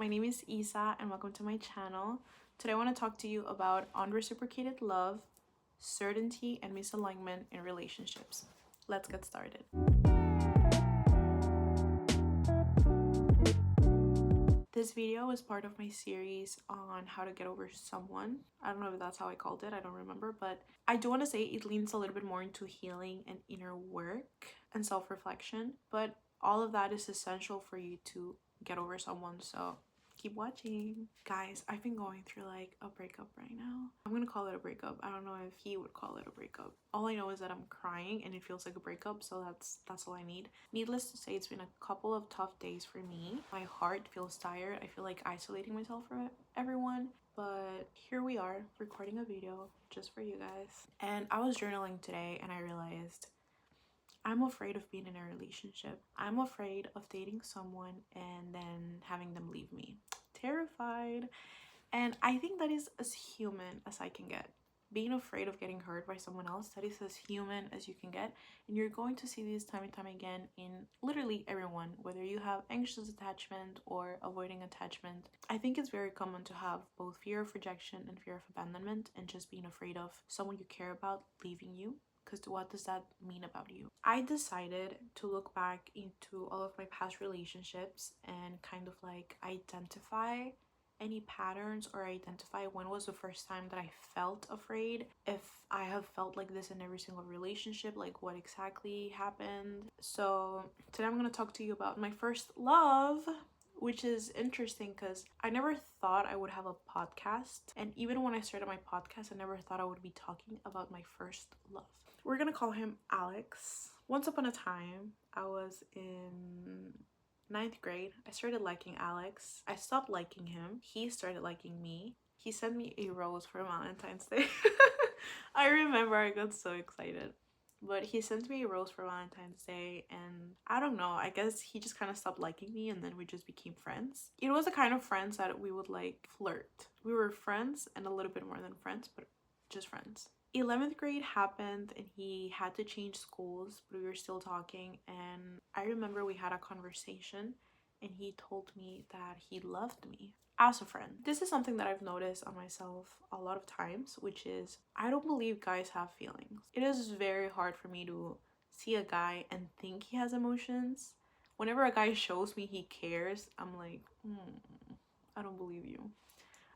my name is Isa and welcome to my channel. Today I want to talk to you about unreciprocated love, certainty, and misalignment in relationships. Let's get started. This video is part of my series on how to get over someone. I don't know if that's how I called it, I don't remember, but I do want to say it leans a little bit more into healing and inner work and self-reflection, but all of that is essential for you to get over someone, so keep watching. Guys, I've been going through like a breakup right now. I'm gonna call it a breakup. I don't know if he would call it a breakup. All I know is that I'm crying and it feels like a breakup, so that's all I need. Needless to say, it's been a couple of tough days for me. My heart feels tired. I feel like isolating myself from everyone, but here we are recording a video just for you guys. And I was journaling today and I realized I'm afraid of being in a relationship. I'm afraid of dating someone and then having them leave me. Terrified. And I think that is as human as I can get. Being afraid of getting hurt by someone else, that is as human as you can get. And you're going to see this time and time again in literally everyone, whether you have anxious attachment or avoiding attachment. I think it's very common to have both fear of rejection and fear of abandonment, and just being afraid of someone you care about leaving you. Because what does that mean about you? I decided to look back into all of my past relationships and kind of like identify any patterns, or identify when was the first time that I felt afraid. If I have felt like this in every single relationship, like what exactly happened. So today I'm going to talk to you about my first love, which is interesting because I never thought I would have a podcast. And even when I started my podcast, I never thought I would be talking about my first love. We're gonna call him Alex. Once upon a time, I was in 9th grade. I started liking Alex. I stopped liking him. He started liking me. He sent me a rose for Valentine's Day. I remember, I got so excited. But he sent me a rose for Valentine's Day, and I don't know, I guess he just kind of stopped liking me and then we just became friends. It was the kind of friends that we would like flirt. We were friends and a little bit more than friends, but just friends. 11th grade happened and he had to change schools, but we were still talking, and I remember we had a conversation and he told me that he loved me as a friend. This is something that I've noticed on myself a lot of times, which is I don't believe guys have feelings. It is very hard for me to see a guy and think he has emotions. Whenever a guy shows me he cares, I'm like, I don't believe you.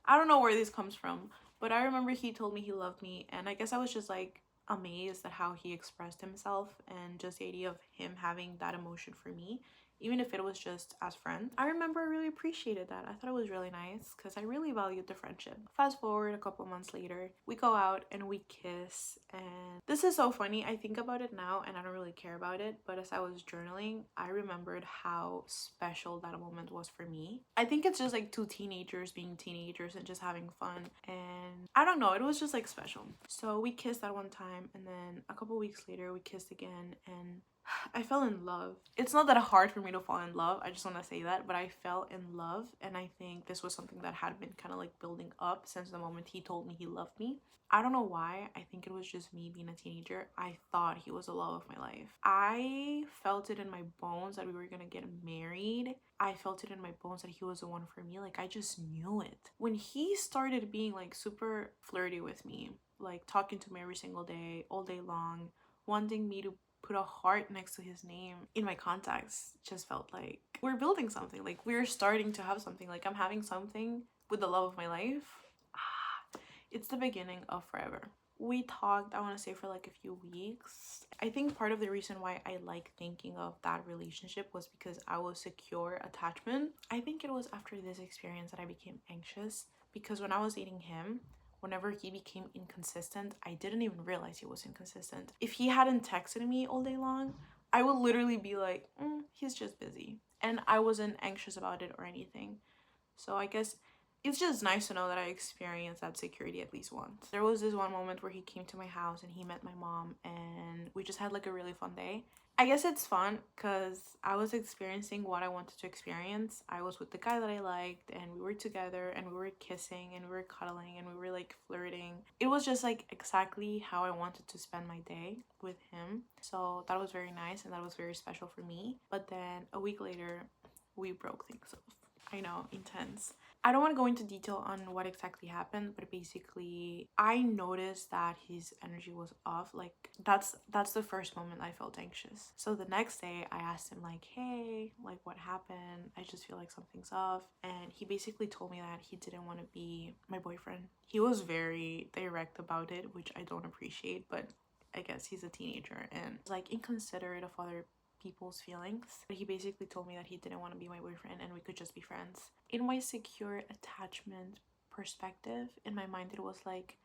I don't know where this comes from, but I remember he told me he loved me, and I guess I was just like amazed at how he expressed himself and just the idea of him having that emotion for me, even if it was just as friends. I remember I really appreciated that. I thought it was really nice because I really valued the friendship. Fast forward a couple months later, we go out and we kiss, and this is so funny. I think about it now and I don't really care about it, but as I was journaling, I remembered how special that moment was for me. I think it's just like two teenagers being teenagers and just having fun, and I don't know, it was just like special. So we kissed that one time, and then a couple weeks later we kissed again, and I fell in love. It's not that hard for me to fall in love, I just want to say that, but I fell in love, and I think this was something that had been kind of like building up since the moment he told me he loved me. I don't know why. I think it was just me being a teenager. I thought he was the love of my life. I felt it in my bones that we were gonna get married. I felt it in my bones that he was the one for me. Like, I just knew it. When he started being like super flirty with me, like talking to me every single day, all day long, wanting me to put a heart next to his name in my contacts, just felt like we're building something. Like, we're starting to have something. Like, I'm having something with the love of my life. It's the beginning of forever. We talked, I want to say, for like a few weeks. I think part of the reason why I like thinking of that relationship was because I was secure attachment. I think it was after this experience that I became anxious, because when I was dating him, whenever he became inconsistent, I didn't even realize he was inconsistent. If he hadn't texted me all day long, I would literally be like, he's just busy. And I wasn't anxious about it or anything. So I guess it's just nice to know that I experienced that security at least once. There was this one moment where he came to my house and he met my mom, and we just had like a really fun day. I guess it's fun because I was experiencing what I wanted to experience. I was with the guy that I liked, and we were together, and we were kissing, and we were cuddling, and we were like flirting. It was just like exactly how I wanted to spend my day with him. So that was very nice, and that was very special for me. But then a week later, we broke things off. I know, intense. I don't want to go into detail on what exactly happened, but basically I noticed that his energy was off. Like that's the first moment I felt anxious. So the next day I asked him like, "Hey, like what happened? I just feel like something's off." And he basically told me that he didn't want to be my boyfriend. He was very direct about it, which I don't appreciate, but I guess he's a teenager and like inconsiderate of other people's feelings. But he basically told me that he didn't want to be my boyfriend and we could just be friends. In my secure attachment perspective, in my mind, it was like,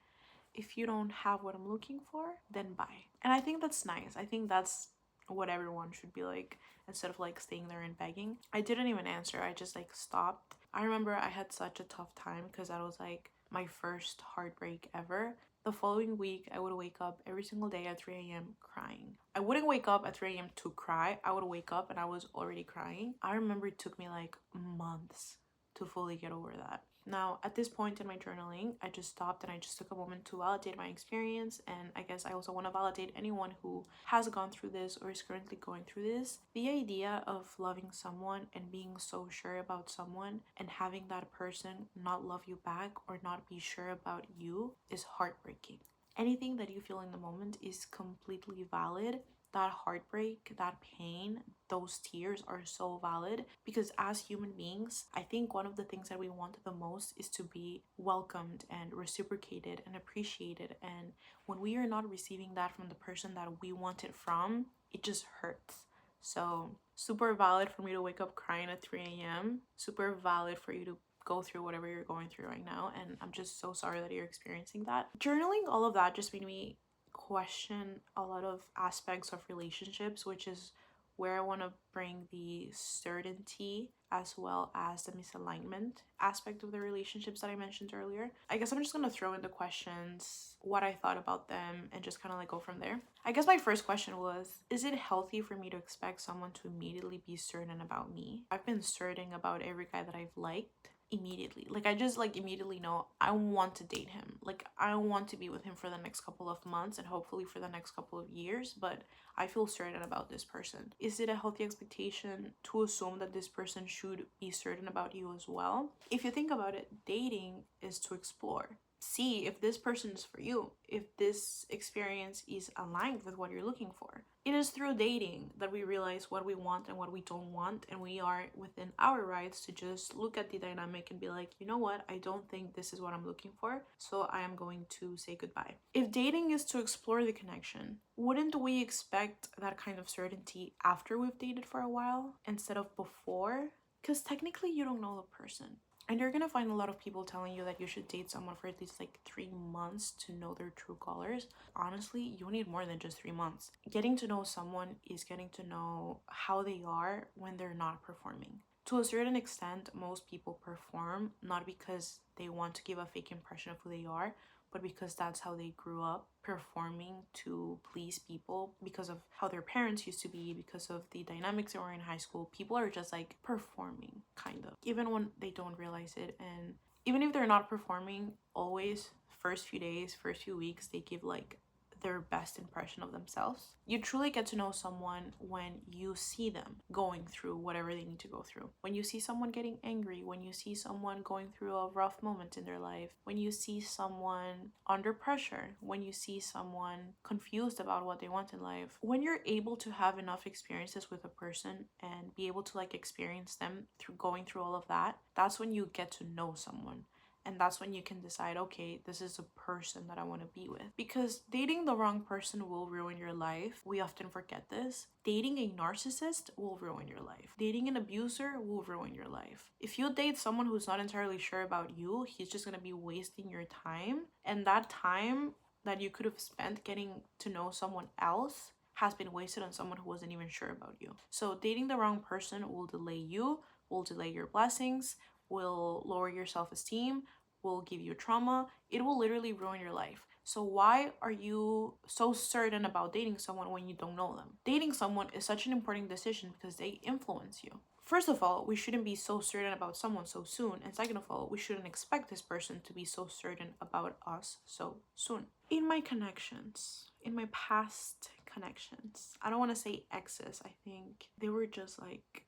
if you don't have what I'm looking for, then bye. And I think that's nice. I think that's what everyone should be like instead of like staying there and begging. I didn't even answer. I just like stopped. I remember I had such a tough time because that was like my first heartbreak ever. The following week, I would wake up every single day at 3 a.m. crying. I wouldn't wake up at 3 a.m. to cry. I would wake up and I was already crying. I remember it took me like months to fully get over that. Now, at this point in my journaling, I just stopped and I just took a moment to validate my experience. And I guess I also want to validate anyone who has gone through this or is currently going through this. The idea of loving someone and being so sure about someone and having that person not love you back or not be sure about you is heartbreaking. Anything that you feel in the moment is completely valid. That heartbreak, that pain, those tears are so valid because as human beings, I think one of the things that we want the most is to be welcomed and reciprocated and appreciated. And when we are not receiving that from the person that we want it from, it just hurts. So, super valid for me to wake up crying at 3 a.m. Super valid for you to go through whatever you're going through right now. And I'm just so sorry that you're experiencing that. Journaling all of that just made me question a lot of aspects of relationships, which is where I want to bring the certainty as well as the misalignment aspect of the relationships that I mentioned earlier. I guess I'm just going to throw in the questions, what I thought about them, and just kind of like go from there. I guess my first question was, is it healthy for me to expect someone to immediately be certain about me? I've been certain about every guy that I've liked immediately. Like I just like immediately know I want to date him. Like I want to be with him for the next couple of months and hopefully for the next couple of years, but I feel certain about this person. Is it a healthy expectation to assume that this person should be certain about you as well? If you think about it, dating is to explore. See if this person is for you, if this experience is aligned with what you're looking for. It is through dating that we realize what we want and what we don't want, and we are within our rights to just look at the dynamic and be like, you know what, I don't think this is what I'm looking for, so I am going to say goodbye. If dating is to explore the connection, wouldn't we expect that kind of certainty after we've dated for a while instead of before? Because technically, you don't know the person. And you're gonna find a lot of people telling you that you should date someone for at least like 3 months to know their true colors. Honestly, you need more than just 3 months. Getting to know someone is getting to know how they are when they're not performing. To a certain extent, most people perform not because they want to give a fake impression of who they are, but because that's how they grew up, performing to please people because of how their parents used to be, because of the dynamics they were in high school. People are just like performing, kind of, even when they don't realize it. And even if they're not performing, always, first few days, first few weeks, they give like their best impression of themselves. You truly get to know someone when you see them going through whatever they need to go through. When you see someone getting angry, when you see someone going through a rough moment in their life, when you see someone under pressure, when you see someone confused about what they want in life. When you're able to have enough experiences with a person and be able to like experience them through going through all of that, that's when you get to know someone. And that's when you can decide, okay, this is a person that I want to be with. Because dating the wrong person will ruin your life. We often forget this. Dating a narcissist will ruin your life. Dating an abuser will ruin your life. If you date someone who's not entirely sure about you, he's just going to be wasting your time. And that time that you could have spent getting to know someone else has been wasted on someone who wasn't even sure about you. So dating the wrong person will delay you, will delay your blessings, will lower your self-esteem, will give you trauma. It will literally ruin your life. So why are you so certain about dating someone when you don't know them? Dating someone is such an important decision because they influence you. First of all, we shouldn't be so certain about someone so soon. And second of all, we shouldn't expect this person to be so certain about us so soon. In my connections, in my past connections, I don't want to say exes. I think they were just like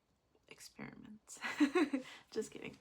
experiments. Just kidding.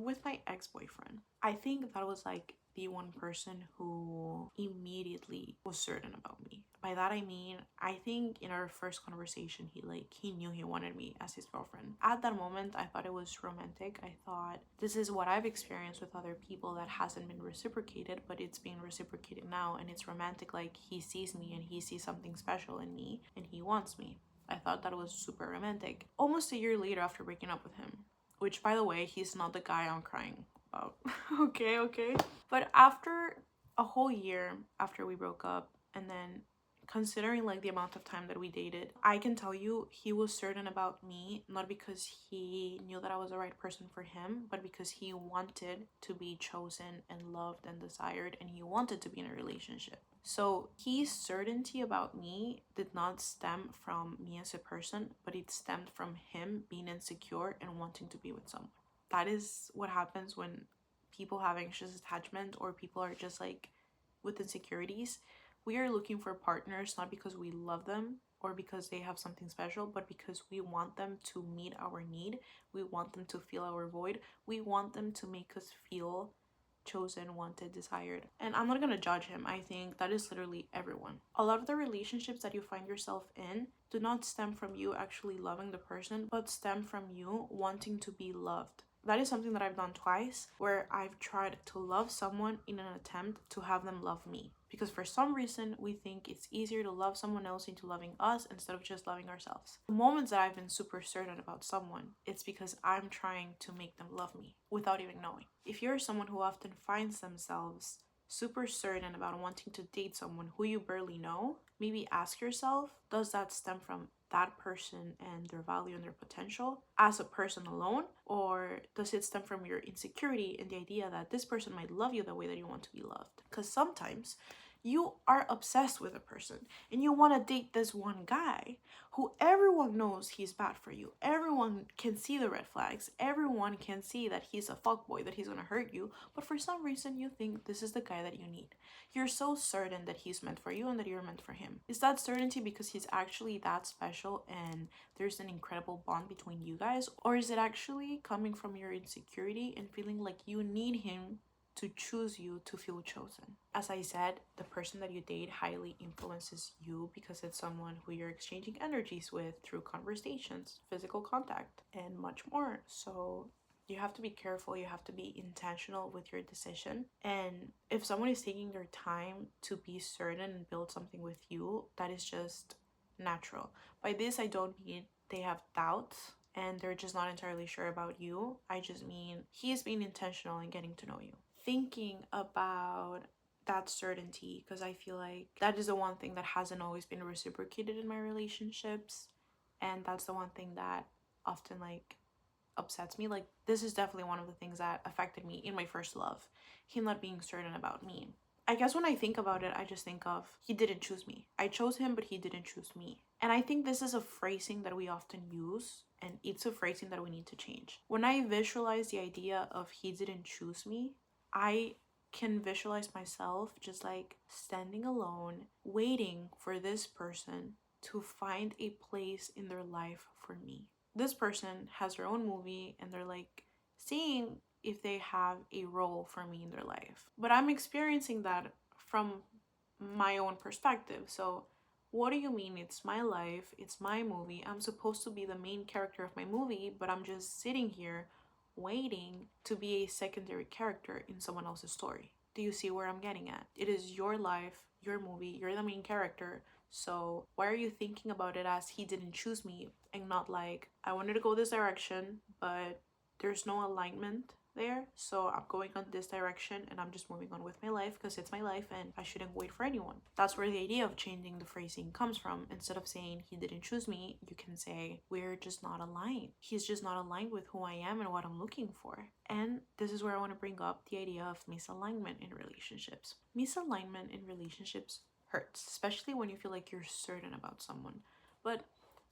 With my ex-boyfriend, I think that was like the one person who immediately was certain about me. By that I mean, I think in our first conversation, he knew he wanted me as his girlfriend. At that moment, I thought it was romantic. I thought this is what I've experienced with other people that hasn't been reciprocated, but it's being reciprocated now, and it's romantic. Like, he sees me and he sees something special in me and he wants me. I thought that was super romantic. Almost a year later, after breaking up with him, which, by the way, he's not the guy I'm crying about. Okay. But after a whole year after we broke up, and then considering like the amount of time that we dated, I can tell you he was certain about me, not because he knew that I was the right person for him, but because he wanted to be chosen and loved and desired, and he wanted to be in a relationship. So his certainty about me did not stem from me as a person, but it stemmed from him being insecure and wanting to be with someone. That is what happens when people have anxious attachment, or people are just like with insecurities. We are looking for partners not because we love them or because they have something special, but because we want them to meet our need. We want them to fill our void. We want them to make us feel chosen, wanted, desired. And I'm not gonna judge him. I think that is literally everyone. A lot of the relationships that you find yourself in do not stem from you actually loving the person, but stem from you wanting to be loved. That is something that I've done twice, where I've tried to love someone in an attempt to have them love me. Because for some reason, we think it's easier to love someone else into loving us instead of just loving ourselves. The moments that I've been super certain about someone, it's because I'm trying to make them love me without even knowing. If you're someone who often finds themselves super certain about wanting to date someone who you barely know, maybe ask yourself, does that stem from that person and their value and their potential as a person alone? Or does it stem from your insecurity and the idea that this person might love you the way that you want to be loved? Because sometimes you are obsessed with a person and you want to date this one guy who everyone knows he's bad for you. Everyone can see the red flags. Everyone can see that he's a fuckboy, that he's gonna hurt you. But for some reason, you think this is the guy that you need. You're so certain that he's meant for you and that you're meant for him. Is that certainty because he's actually that special and there's an incredible bond between you guys? Or is it actually coming from your insecurity and feeling like you need him to choose you to feel chosen? As I said, the person that you date highly influences you because it's someone who you're exchanging energies with through conversations, physical contact, and much more. So you have to be careful, you have to be intentional with your decision. And if someone is taking their time to be certain and build something with you, that is just natural. By this, I don't mean they have doubts and they're just not entirely sure about you. I just mean he's being intentional in getting to know you. Thinking about that certainty, because I feel like that is the one thing that hasn't always been reciprocated in my relationships, and that's the one thing that often like upsets me. Like, this is definitely one of the things that affected me in my first love, him not being certain about me. I guess when I think about it, I just think of he didn't choose me. I chose him, but he didn't choose me. And I think this is a phrasing that we often use, and it's a phrasing that we need to change. When I visualize the idea of he didn't choose me, I can visualize myself just like standing alone, waiting for this person to find a place in their life for me. This person has their own movie and they're like seeing if they have a role for me in their life. But I'm experiencing that from my own perspective. So, what do you mean it's my life, it's my movie? I'm supposed to be the main character of my movie, but I'm just sitting here waiting to be a secondary character in someone else's story. Do you see where I'm getting at? It is your life, your movie, you're the main character. So why are you thinking about it as he didn't choose me and not like I wanted to go this direction, but there's no alignment there, so I'm going on this direction and I'm just moving on with my life because it's my life and I shouldn't wait for anyone. That's where the idea of changing the phrasing comes from. Instead of saying he didn't choose me, you can say we're just not aligned. He's just not aligned with who I am and what I'm looking for. And this is where I want to bring up the idea of misalignment in relationships. Misalignment in relationships hurts, especially when you feel like you're certain about someone. But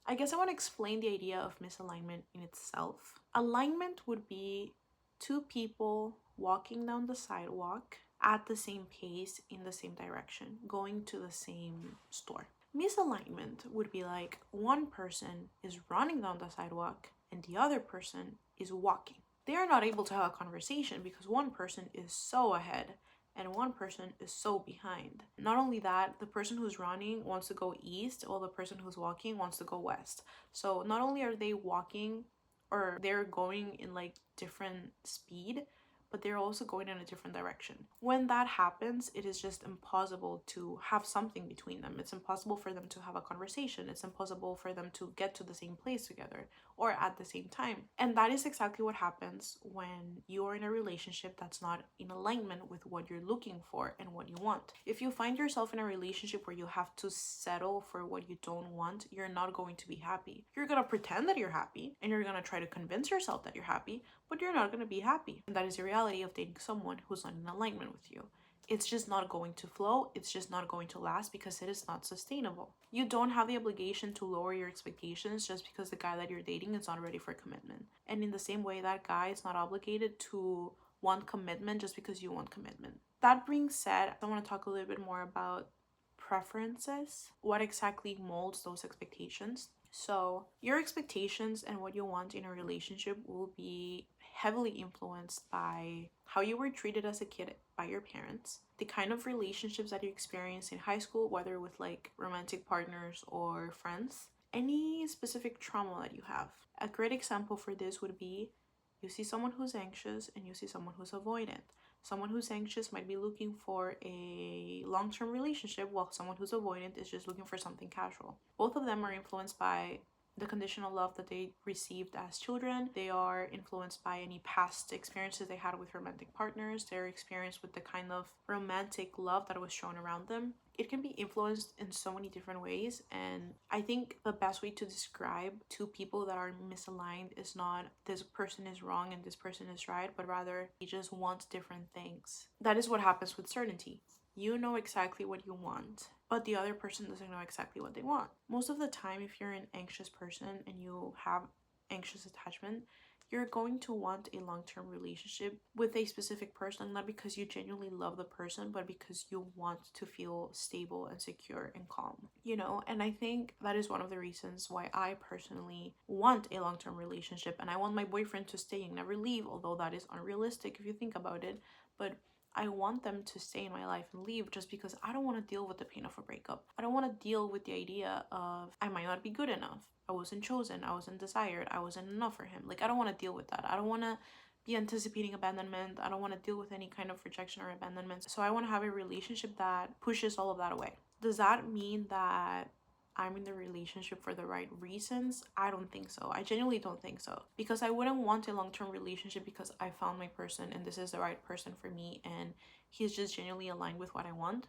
I guess I want to explain the idea of misalignment in itself. Alignment would be two people walking down the sidewalk at the same pace in the same direction, going to the same store. Misalignment would be like one person is running down the sidewalk and the other person is walking. They are not able to have a conversation because one person is so ahead and one person is so behind. Not only that, the person who's running wants to go east while the person who's walking wants to go west. So not only are they walking, or they're going in like different speed, but they're also going in a different direction. When that happens, it is just impossible to have something between them. It's impossible for them to have a conversation. It's impossible for them to get to the same place together or at the same time. And that is exactly what happens when you are in a relationship that's not in alignment with what you're looking for and what you want. If you find yourself in a relationship where you have to settle for what you don't want, you're not going to be happy. You're going to pretend that you're happy and you're going to try to convince yourself that you're happy, but you're not going to be happy. And that is the reality of dating someone who's not in alignment with you. It's just not going to flow. It's just not going to last because it is not sustainable. You don't have the obligation to lower your expectations just because the guy that you're dating is not ready for commitment. And in the same way, that guy is not obligated to want commitment just because you want commitment. That being said, I want to talk a little bit more about preferences. What exactly molds those expectations? So, your expectations and what you want in a relationship will be heavily influenced by how you were treated as a kid by your parents, the kind of relationships that you experienced in high school, whether with like romantic partners or friends, any specific trauma that you have. A great example for this would be you see someone who's anxious and you see someone who's avoidant. Someone who's anxious might be looking for a long-term relationship, while someone who's avoidant is just looking for something casual. Both of them are influenced by the conditional love that they received as children. They are influenced by any past experiences they had with romantic partners. They're experienced with the kind of romantic love that was shown around them. It can be influenced in so many different ways, and I think the best way to describe two people that are misaligned is not this person is wrong and this person is right, but rather they just want different things. That is what happens with certainty. You know exactly what you want, but the other person doesn't know exactly what they want. Most of the time, if you're an anxious person and you have anxious attachment, you're going to want a long-term relationship with a specific person, not because you genuinely love the person, but because you want to feel stable and secure and calm, And I think that is one of the reasons why I personally want a long-term relationship, and I want my boyfriend to stay and never leave, although that is unrealistic if you think about it. But I want them to stay in my life and leave just because I don't want to deal with the pain of a breakup. I don't want to deal with the idea of I might not be good enough. I wasn't chosen. I wasn't desired. I wasn't enough for him. Like, I don't want to deal with that. I don't want to be anticipating abandonment. I don't want to deal with any kind of rejection or abandonment. So I want to have a relationship that pushes all of that away. Does that mean that I'm in the relationship for the right reasons? I don't think so. I genuinely don't think so. Because I wouldn't want a long-term relationship because I found my person and this is the right person for me and he's just genuinely aligned with what I want,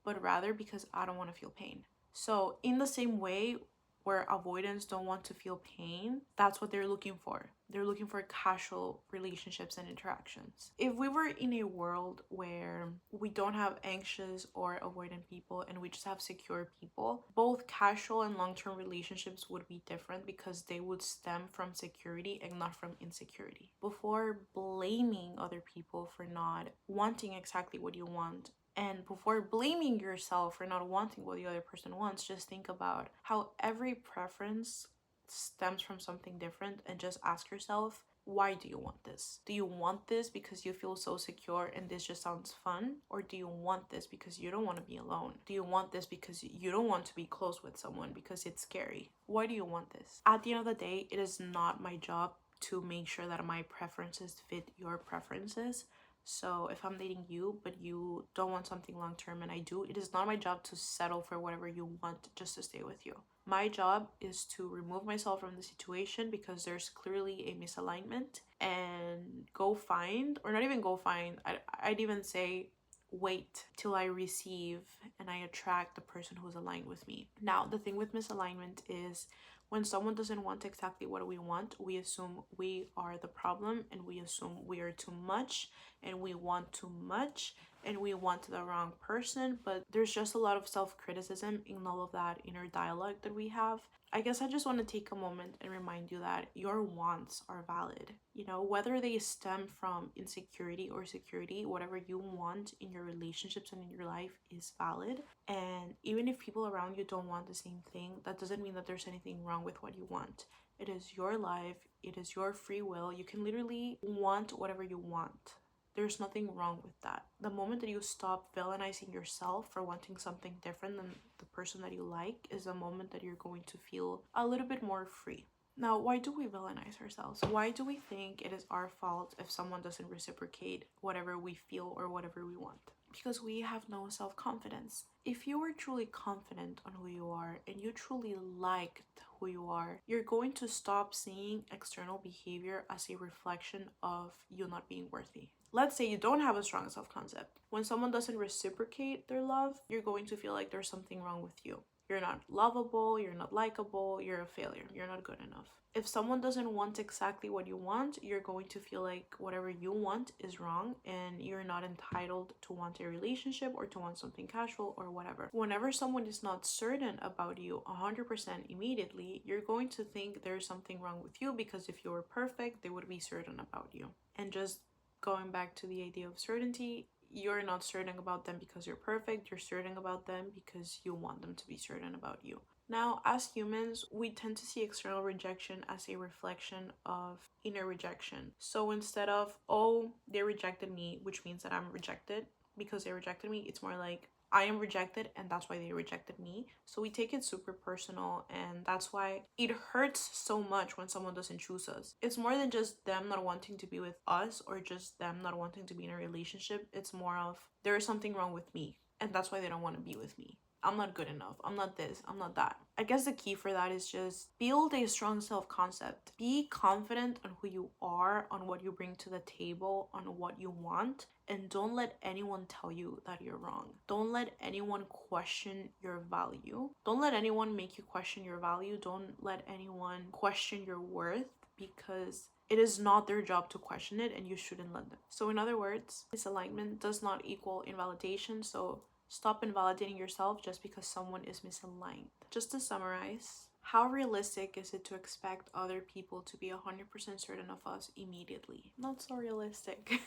but rather because I don't want to feel pain. So in the same way where avoidants don't want to feel pain, that's what they're looking for. They're looking for casual relationships and interactions. If we were in a world where we don't have anxious or avoidant people and we just have secure people, both casual and long-term relationships would be different because they would stem from security and not from insecurity. Before blaming other people for not wanting exactly what you want, and before blaming yourself for not wanting what the other person wants, just think about how every preference stems from something different and just ask yourself, why do you want this? Do you want this because you feel so secure and this just sounds fun? Or do you want this because you don't want to be alone? Do you want this because you don't want to be close with someone because it's scary? Why do you want this? At the end of the day, it is not my job to make sure that my preferences fit your preferences. So if I'm dating you, but you don't want something long term and I do, it is not my job to settle for whatever you want just to stay with you. My job is to remove myself from the situation because there's clearly a misalignment and go find, or not even go find, I'd even say wait till I receive and I attract the person who's aligned with me. Now, the thing with misalignment is when someone doesn't want exactly what we want, we assume we are the problem and we assume we are too much and we want too much and we want the wrong person. But there's just a lot of self-criticism in all of that inner dialogue that we have. I guess I just want to take a moment and remind you that your wants are valid. Whether they stem from insecurity or security, whatever you want in your relationships and in your life is valid. And even if people around you don't want the same thing, that doesn't mean that there's anything wrong with what you want. It is your life. It is your free will. You can literally want whatever you want. There's nothing wrong with that. The moment that you stop villainizing yourself for wanting something different than the person that you like is the moment that you're going to feel a little bit more free. Now, why do we villainize ourselves? Why do we think it is our fault if someone doesn't reciprocate whatever we feel or whatever we want? Because we have no self-confidence. If you are truly confident on who you are and you truly liked who you are, you're going to stop seeing external behavior as a reflection of you not being worthy. Let's say you don't have a strong self-concept. When someone doesn't reciprocate their love, you're going to feel like there's something wrong with you. You're not lovable, you're not likable, you're a failure, you're not good enough. If someone doesn't want exactly what you want, you're going to feel like whatever you want is wrong and you're not entitled to want a relationship or to want something casual or whatever. Whenever someone is not certain about you 100% immediately, you're going to think there's something wrong with you, because if you were perfect, they would be certain about you. And just going back to the idea of certainty, you're not certain about them because you're perfect, you're certain about them because you want them to be certain about you. Now, as humans, we tend to see external rejection as a reflection of inner rejection. So instead of, oh, they rejected me, which means that I'm rejected because they rejected me, it's more like, I am rejected and that's why they rejected me. So we take it super personal, and that's why it hurts so much when someone doesn't choose us. It's more than just them not wanting to be with us or just them not wanting to be in a relationship. It's more of, there is something wrong with me and that's why they don't want to be with me. I'm not good enough. I'm not this. I'm not that. I guess the key for that is just build a strong self-concept. Be confident on who you are, on what you bring to the table, on what you want, and don't let anyone tell you that you're wrong. Don't let anyone question your value. Don't let anyone make you question your value. Don't let anyone question your worth, because it is not their job to question it and you shouldn't let them. So in other words, misalignment does not equal invalidation. So stop invalidating yourself just because someone is misaligned. Just to summarize, how realistic is it to expect other people to be 100% certain of us immediately? Not so realistic.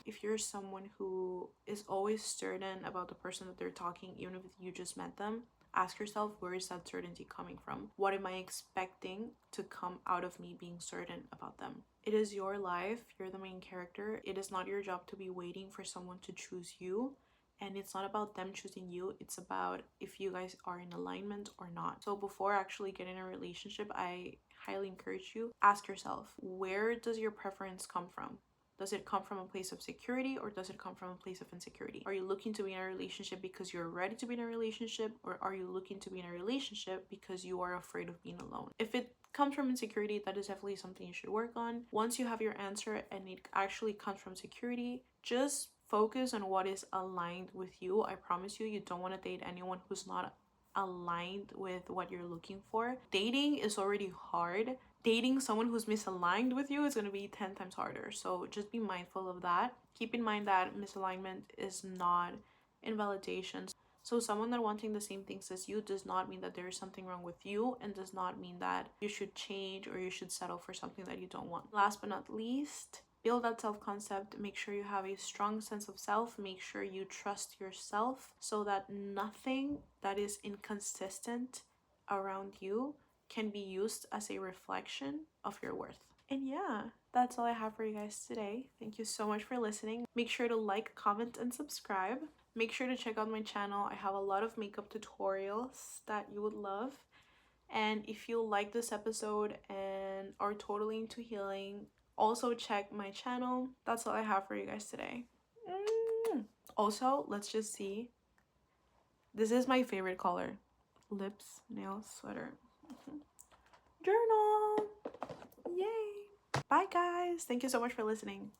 If you're someone who is always certain about the person that they're talking, even if you just met them, ask yourself, where is that certainty coming from? What am I expecting to come out of me being certain about them? It is your life. You're the main character. It is not your job to be waiting for someone to choose you. And it's not about them choosing you, it's about if you guys are in alignment or not. So before actually getting a relationship, I highly encourage you, ask yourself, where does your preference come from? Does it come from a place of security or does it come from a place of insecurity? Are you looking to be in a relationship because you're ready to be in a relationship, or are you looking to be in a relationship because you are afraid of being alone? If it comes from insecurity, that is definitely something you should work on. Once you have your answer and it actually comes from security, just focus on what is aligned with you. I promise you, you don't want to date anyone who's not aligned with what you're looking for. Dating is already hard. Dating someone who's misaligned with you is going to be 10 times harder. So just be mindful of that. Keep in mind that misalignment is not invalidation. So someone not wanting the same things as you does not mean that there is something wrong with you, and does not mean that you should change or you should settle for something that you don't want. Last but not least, build that self-concept. Make sure you have a strong sense of self. Make sure you trust yourself so that nothing that is inconsistent around you can be used as a reflection of your worth. And yeah, that's all I have for you guys today. Thank you so much for listening. Make sure to like, comment, and subscribe. Make sure to check out my channel. I have a lot of makeup tutorials that you would love. And if you like this episode and are totally into healing, also check my channel. That's all I have for you guys today. Also, let's just see. This is my favorite color. Lips, nails, sweater. Journal. Yay. Bye guys. Thank you so much for listening.